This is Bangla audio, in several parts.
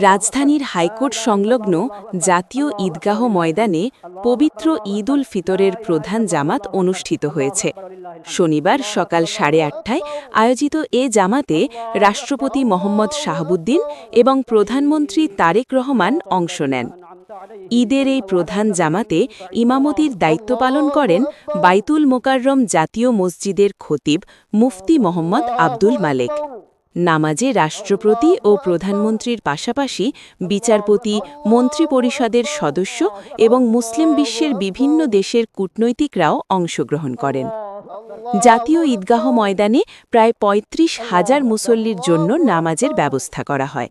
রাজধানীর হাইকোর্ট সংলগ্ন জাতীয় ঈদগাহ ময়দানে পবিত্র ঈদ উল ফিতরের প্রধান জামাত অনুষ্ঠিত হয়েছে। শনিবার সকাল 8:30টায় আয়োজিত এ জামাতে রাষ্ট্রপতি মোহাম্মদ শাহাবুদ্দিন এবং প্রধানমন্ত্রী তারেক রহমান অংশ নেন। ঈদের এই প্রধান জামাতে ইমামতির দায়িত্ব পালন করেন বাইতুল মোকাররম জাতীয় মসজিদের খতিব মুফতি মোহাম্মদ আব্দুল মালেক। নামাজে রাষ্ট্রপতি ও প্রধানমন্ত্রীর পাশাপাশি বিচারপতি, মন্ত্রিপরিষদের সদস্য এবং মুসলিম বিশ্বের বিভিন্ন দেশের কূটনৈতিকরাও অংশগ্রহণ করেন। জাতীয় ঈদগাহ ময়দানে প্রায় ৩৫,০০০ মুসল্লির জন্য নামাজের ব্যবস্থা করা হয়,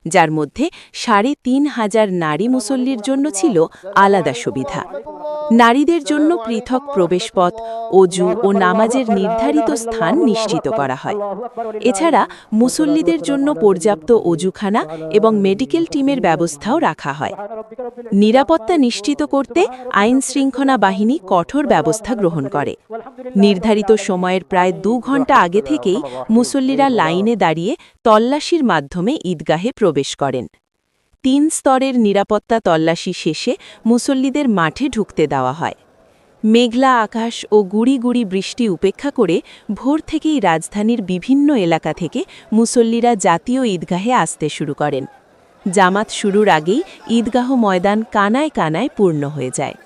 যার মধ্যে ৩,৫০০ নারী মুসল্লির জন্য ছিল আলাদা সুবিধা। নারীদের জন্য পৃথক প্রবেশপথ, অজু ও নামাজের নির্ধারিত স্থান নিশ্চিত করা হয়। এছাড়া মুসল্লিদের জন্য পর্যাপ্ত অজুখানা এবং মেডিকেল টিমের ব্যবস্থাও রাখা হয়। নিরাপত্তা নিশ্চিত করতে আইনশৃঙ্খলা বাহিনী কঠোর ব্যবস্থা গ্রহণ করে। নির্ধারিত সময়ের প্রায় ২ ঘণ্টা আগে থেকেই মুসল্লিরা লাইনে দাঁড়িয়ে তল্লাশির মাধ্যমে ঈদগাহে প্রবেশ করেন। ৩ স্তরের নিরাপত্তা তল্লাশি শেষে মুসল্লিদের মাঠে ঢুকতে দেওয়া হয়। মেঘলা আকাশ ও গুড়ি গুড়ি বৃষ্টি উপেক্ষা করে ভোর থেকেই রাজধানীর বিভিন্ন এলাকা থেকে মুসল্লিরা জাতীয় ঈদগাহে আসতে শুরু করেন। জামাত শুরুর আগেই ঈদগাহ ময়দান কানায় কানায় পূর্ণ হয়ে যায়।